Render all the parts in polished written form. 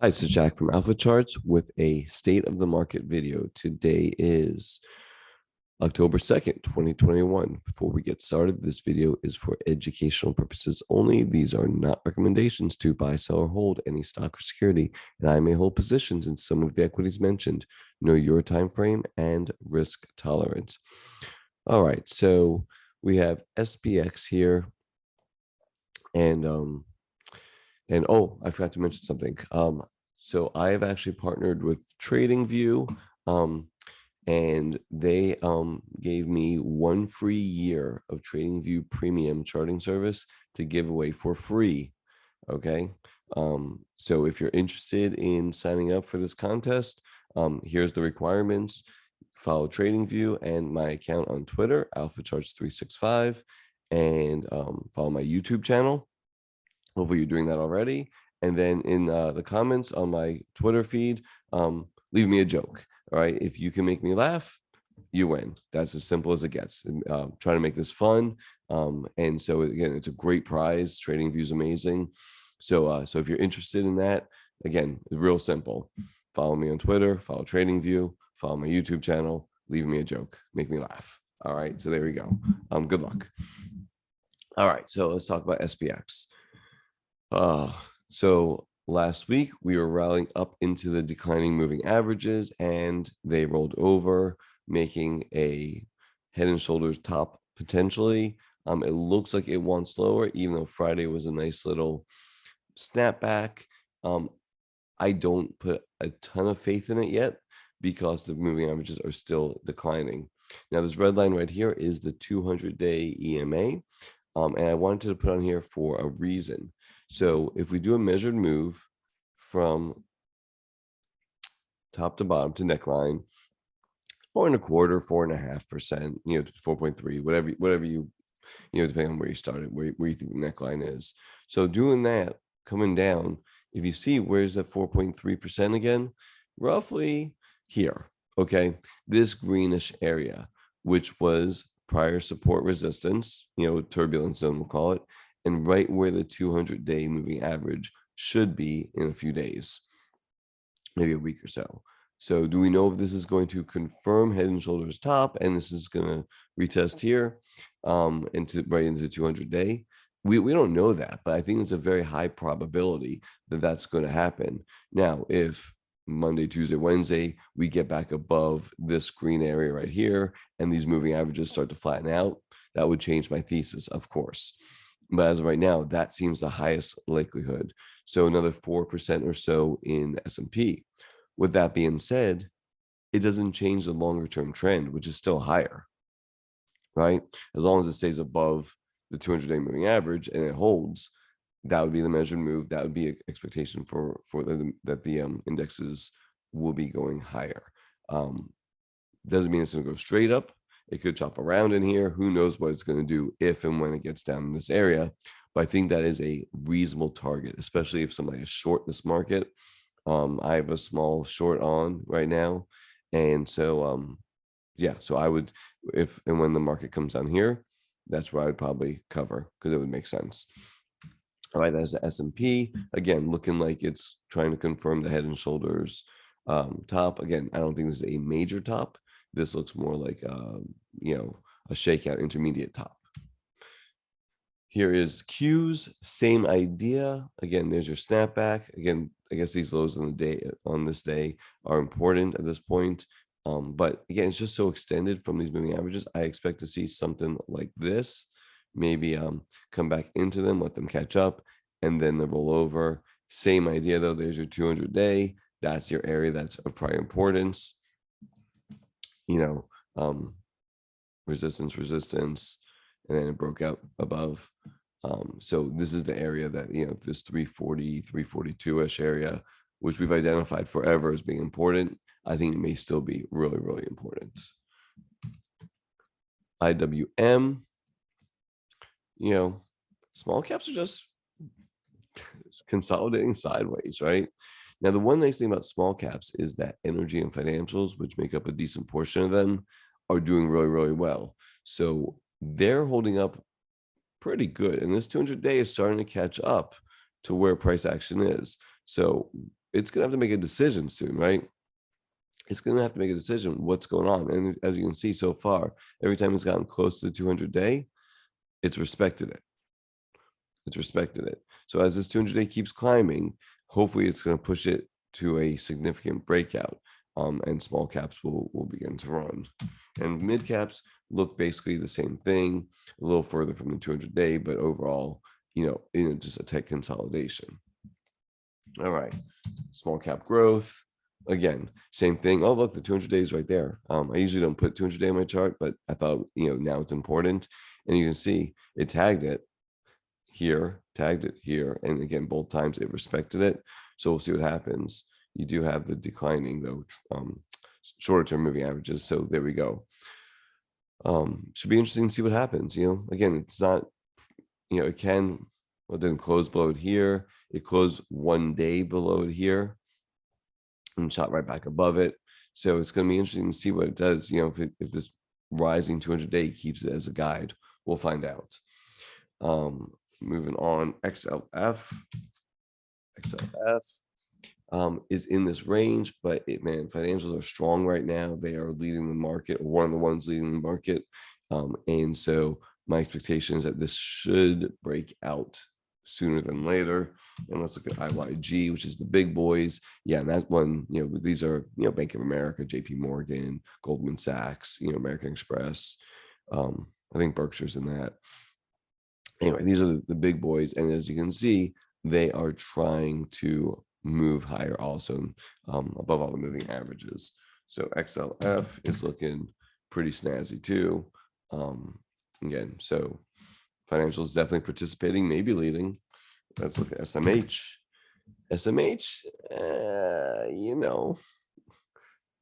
Hi, this is Jack from Alpha Charts with a state of the market video. Today is October 2nd, 2021. Before we get started, this video is for educational purposes only. These are not recommendations to buy, sell, or hold any stock or security, and I may hold positions in some of the equities mentioned. Know your time frame and risk tolerance. All right, so we have SPX here, and oh, I forgot to mention something. So I have actually partnered with TradingView, and they gave me 1 free year of TradingView Premium charting service to give away for free. Okay. So if you're interested in signing up for this contest, here's the requirements. Follow TradingView and my account on Twitter, AlphaCharts365, and follow my YouTube channel. Hopefully you're doing that already. And then in the comments on my Twitter feed, leave me a joke. All right. If you can make me laugh, you win. That's as simple as it gets. Trying to make this fun. And so again, it's a great prize. TradingView is amazing. So if you're interested in that, again, it's real simple. Follow me on Twitter, follow TradingView, follow my YouTube channel, leave me a joke, make me laugh. All right. So there we go. Good luck. All right. So let's talk about SPX. So last week we were rallying up into the declining moving averages and they rolled over, making a head and shoulders top potentially. It looks like it wants lower, even though Friday was a nice little snapback. I don't put a ton of faith in it yet because the moving averages are still declining. Now, this red line right here is the 200-day EMA. And I wanted to put on here for a reason. So if we do a measured move from top to bottom to neckline, 4.25%, 4.5%, 4.3, whatever you depending on where you started, where you think the neckline is. So doing that, coming down, if you see where's that 4.3% again, roughly here. Okay, this greenish area, which was prior support resistance, turbulence zone, we'll call it, and right where the 200-day moving average should be in a few days, maybe a week or so. So do we know if this is going to confirm head and shoulders top and this is going to retest here into 200-day? We don't know that, but I think it's a very high probability that that's going to happen. Now, if Monday, Tuesday, Wednesday, we get back above this green area right here, and these moving averages start to flatten out, that would change my thesis, of course. But as of right now, that seems the highest likelihood. So another 4% or so in S&P. With that being said, it doesn't change the longer term trend, which is still higher, right? As long as it stays above the 200-day moving average and it holds, that would be the measured move. That would be an expectation for that the indexes will be going higher. Doesn't mean it's going to go straight up. It could chop around in here. Who knows what it's going to do if and when it gets down in this area. But I think that is a reasonable target, especially if somebody is short this market. I have a small short on right now. And so, yeah, so I would, if and when the market comes down here, that's where I would probably cover because it would make sense. All right, that's the S&P. Again, looking like it's trying to confirm the head and shoulders top. Again, I don't think this is a major top. This looks more like, a shakeout intermediate top. Here is Q's, same idea. Again, there's your snapback. Again, I guess these lows on this day are important at this point. But again, it's just so extended from these moving averages. I expect to see something like this, maybe come back into them, let them catch up, and then the roll over. Same idea though. There's your 200-day. That's your area that's of prior importance. Resistance, and then it broke out above. So this is the area that, this 340, 342-ish area, which we've identified forever as being important. I think it may still be really, really important. IWM, small caps are just consolidating sideways, right? Now, the one nice thing about small caps is that energy and financials, which make up a decent portion of them, are doing really, really well. So they're holding up pretty good. And this 200-day is starting to catch up to where price action is. So it's going to have to make a decision soon, right? It's going to have to make a decision what's going on. And as you can see so far, every time it's gotten close to the 200-day, it's respected it. It's respected it. So as this 200-day keeps climbing, hopefully it's going to push it to a significant breakout, and small caps will begin to run. And mid caps look basically the same thing, a little further from the 200-day, but overall, just a tech consolidation. All right, small cap growth. Again, same thing. Oh, look, the 200 days right there. I usually don't put 200-day on my chart, but I thought, now it's important. And you can see it tagged it here, and again, both times it respected it. So we'll see what happens. You do have the declining though, shorter term moving averages. So there we go. Should be interesting to see what happens. Again, it's not, it didn't close below it here. It closed 1 day below it here and shot right back above it. So it's going to be interesting to see what it does. If this rising 200-day keeps it as a guide, we'll find out. Moving on, XLF is in this range, but financials are strong right now. They are leading the market, or one of the ones leading the market. And so my expectation is that this should break out sooner than later. And let's look at IYG, which is the big boys. Yeah, and that one, these are, Bank of America, JP Morgan, Goldman Sachs, American Express. I think Berkshire's in that. Anyway, these are the big boys. And as you can see, they are trying to move higher also, above all the moving averages. So XLF is looking pretty snazzy too. Again, so financials definitely participating, maybe leading. Let's look at SMH.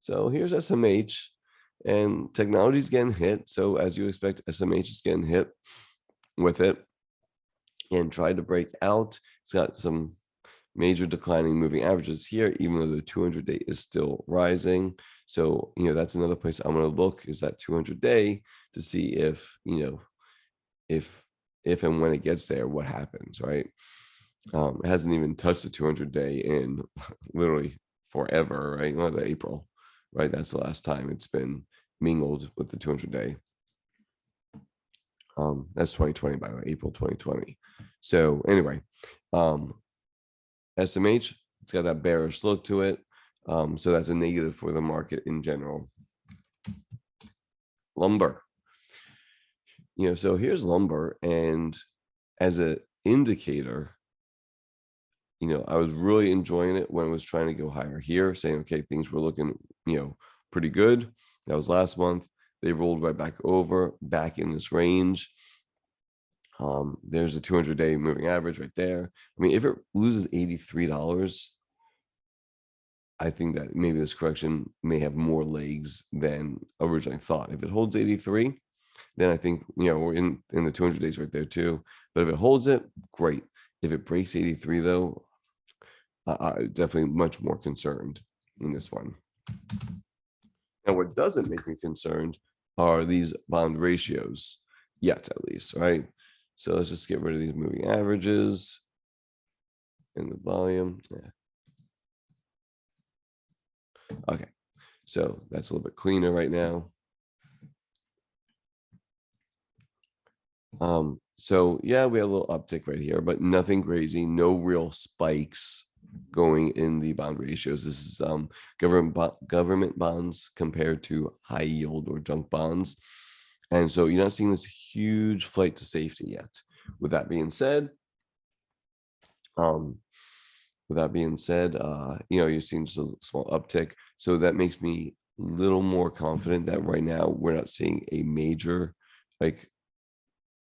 So here's SMH, and technology's getting hit. So as you expect, SMH is getting hit with it and tried to break out. It's got some major declining moving averages here, even though the 200-day is still rising. So, that's another place I'm going to look, is that 200-day, to see if and when it gets there, what happens, right? It hasn't even touched the 200-day in literally forever, right? Well, April, right? That's the last time it's been mingled with the 200-day. That's 2020, by the way, April 2020. So anyway, SMH, it's got that bearish look to it. So that's a negative for the market in general. Lumber. So here's lumber, and as an indicator, I was really enjoying it when it was trying to go higher here, saying, okay, things were looking, pretty good. That was last month. They rolled right back in this range. There's a 200-day moving average right there. I mean, if it loses $83, I think that maybe this correction may have more legs than originally thought. If it holds 83, then I think, we're in the 200 days right there too. But if it holds it, great. If it breaks 83 though, I'm definitely much more concerned in this one. Now, what doesn't make me concerned are these bond ratios, yet at least, right? So let's just get rid of these moving averages and the volume. Yeah. Okay, so that's a little bit cleaner right now. So yeah, we have a little uptick right here, but nothing crazy, no real spikes going in the bond ratios. This is government bonds compared to high yield or junk bonds. And so you're not seeing this huge flight to safety yet. With that being said, you're seeing just a small uptick. So that makes me a little more confident that right now we're not seeing a major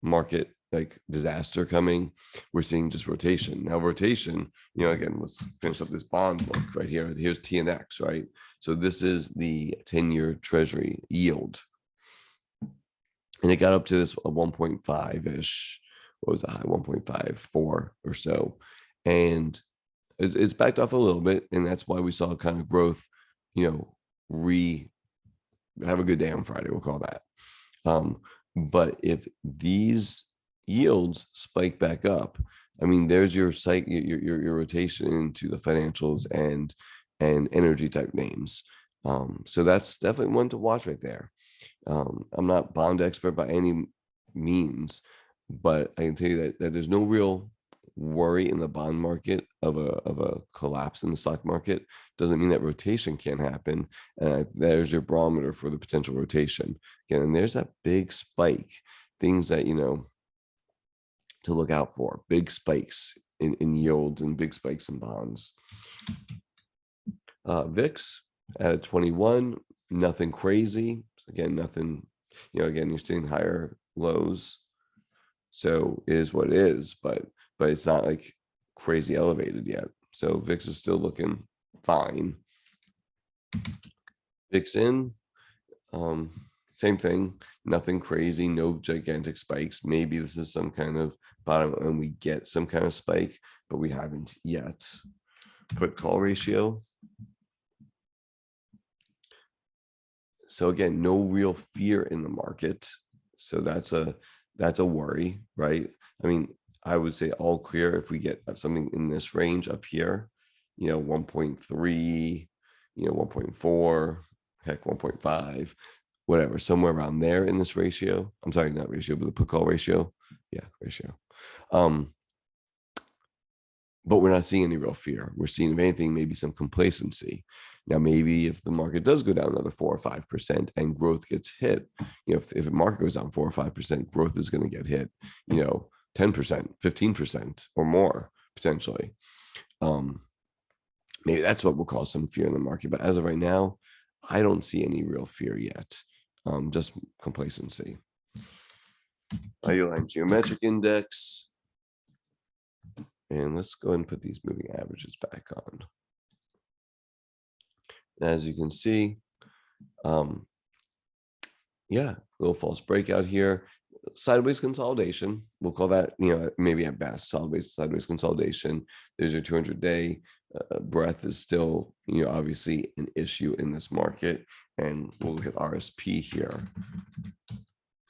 market disaster coming. We're seeing just rotation. Now rotation, again, let's finish up this bond look right here. Here's TNX, right? So this is the 10-year Treasury yield. And it got up to this 1.5-ish. What was the high? 1.54 or so. And it's backed off a little bit. And that's why we saw kind of growth, have a good day on Friday, we'll call that. But if these yields spike back up, I mean, there's your your rotation into the financials and energy type names. So that's definitely one to watch right there. I'm not bond expert by any means, but I can tell you that there's no real worry in the bond market of a collapse in the stock market. Doesn't mean that rotation can't happen. And there's your barometer for the potential rotation. Again, and there's that big spike, things that, to look out for, big spikes in yields and big spikes in bonds. VIX at 21, nothing crazy. Again, nothing, again, you're seeing higher lows. So it is what it is, but it's not like crazy elevated yet. So VIX is still looking fine. VIX in, same thing, nothing crazy, no gigantic spikes. Maybe this is some kind of bottom and we get some kind of spike, but we haven't yet. Put call ratio. So again, no real fear in the market. So that's a worry, right? I mean, I would say all clear if we get something in this range up here, 1.3, 1.4, heck, 1.5, whatever, somewhere around there in this ratio. I'm sorry, not ratio, but the put call ratio. Yeah, ratio. But we're not seeing any real fear. We're seeing, if anything, maybe some complacency. Now, maybe if the market does go down another 4 or 5% and growth gets hit, if the market goes down 4 or 5%, growth is going to get hit, 10%, 15% or more potentially. Maybe that's what will cause some fear in the market. But as of right now, I don't see any real fear yet. Just complacency. Value line geometric index. And let's go ahead and put these moving averages back on. And as you can see, yeah, little false breakout here. Sideways consolidation. We'll call that, maybe at best, sideways consolidation. There's your 200-day. Breadth is still, obviously an issue in this market. And we'll look at RSP here.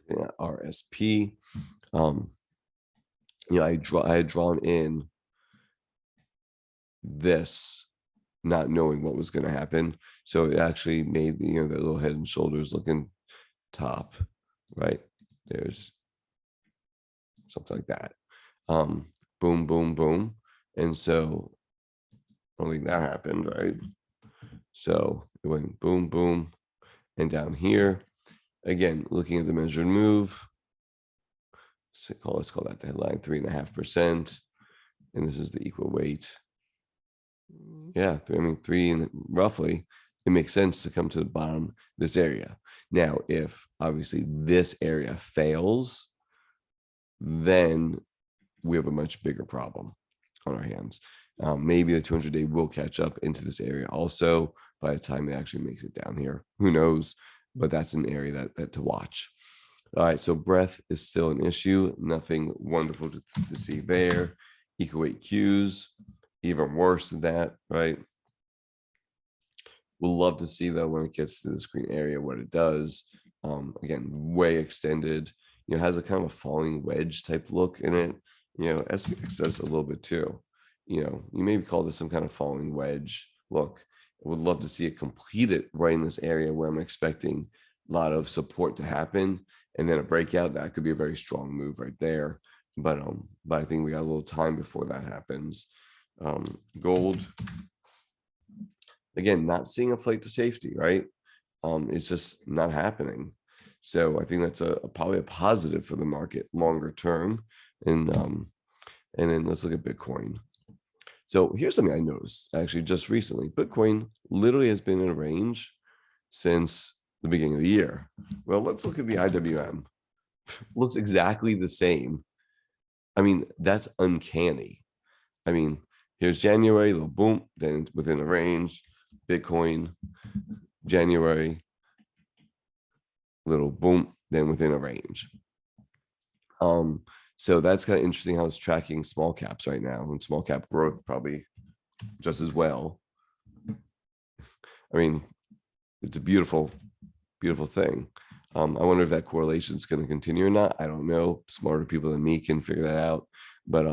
Yeah, RSP. I had drawn in this not knowing what was going to happen. So it actually made, the little head and shoulders looking top, right? There's something like that. Boom, boom, boom. And so I don't think that happened, right? So it went boom, boom. And down here, again, looking at the measured move, let's call that the headline 3.5%. And this is the equal weight. Yeah, three and roughly, it makes sense to come to the bottom this area. Now, if obviously this area fails, then we have a much bigger problem on our hands. Maybe the 200-day will catch up into this area also by the time it actually makes it down here. Who knows? But that's an area that to watch. All right, so breadth is still an issue. Nothing wonderful to see there. Equal weight Qs, even worse than that, right? We'll love to see, though, when it gets to the screen area, what it does. Again, way extended, has a kind of a falling wedge type look in it. SPX does a little bit too. You maybe call this some kind of falling wedge look. I would love to see it completed right in this area where I'm expecting a lot of support to happen, and then a breakout. That could be a very strong move right there. But I think we got a little time before that happens. Gold, again, not seeing a flight to safety, right? It's just not happening. So I think that's probably a positive for the market longer term. And then let's look at Bitcoin. So here's something I noticed actually just recently. Bitcoin literally has been in a range since the beginning of the year. Well, let's look at the IWM. Looks exactly the same. I mean, that's uncanny. I mean, here's January, little boom, then within a range. Bitcoin, January, little boom, then within a range. So that's kind of interesting how it's tracking small caps right now, and small cap growth probably just as well. I mean, it's a beautiful, beautiful thing. I wonder if that correlation is going to continue or not. I don't know. Smarter people than me can figure that out. But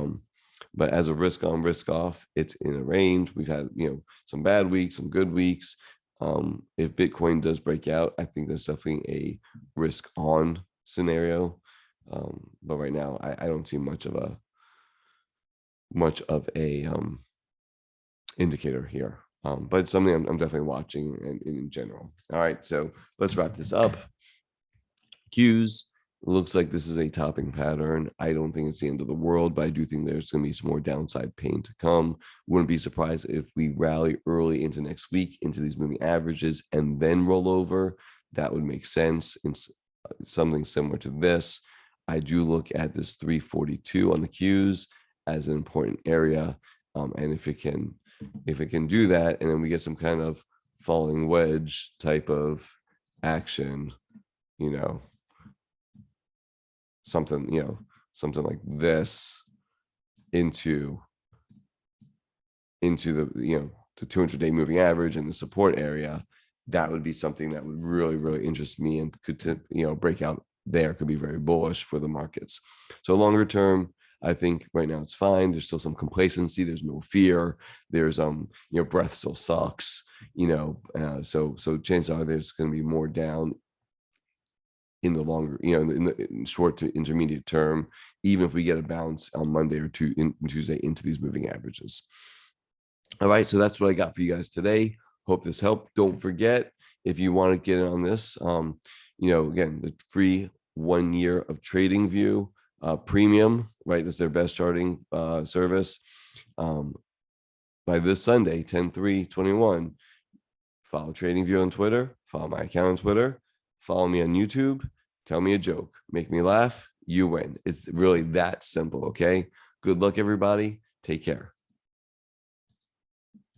But as a risk on, risk off, it's in a range. We've had, some bad weeks, some good weeks. If Bitcoin does break out, I think there's definitely a risk on scenario. But right now, I don't see much of a indicator here. But it's something I'm definitely watching in general. All right, so let's wrap this up. Qs, looks like this is a topping pattern. I don't think it's the end of the world, but I do think there's going to be some more downside pain to come. Wouldn't be surprised if we rally early into next week into these moving averages and then roll over. That would make sense in something similar to this. I do look at this 342 on the Qs as an important area, and if it can do that, and then we get some kind of falling wedge type of action, something like this into the the 200-day moving average and the support area, that would be something that would really, really interest me and could break out there, could be very bullish for the markets. So longer term, I think right now it's fine. There's still some complacency. There's no fear. There's breath still sucks. So chances are there's going to be more down in the longer, in the short to intermediate term, even if we get a bounce on Monday or Tuesday into these moving averages. All right, so that's what I got for you guys today. Hope this helped. Don't forget, if you want to get in on this, again, the free 1 year of Trading View premium, right? That's their best charting service. By this Sunday, 10/3/21, follow Trading View on Twitter, follow my account on Twitter, follow me on YouTube, tell me a joke, make me laugh, you win. It's really that simple, okay? Good luck, everybody. Take care.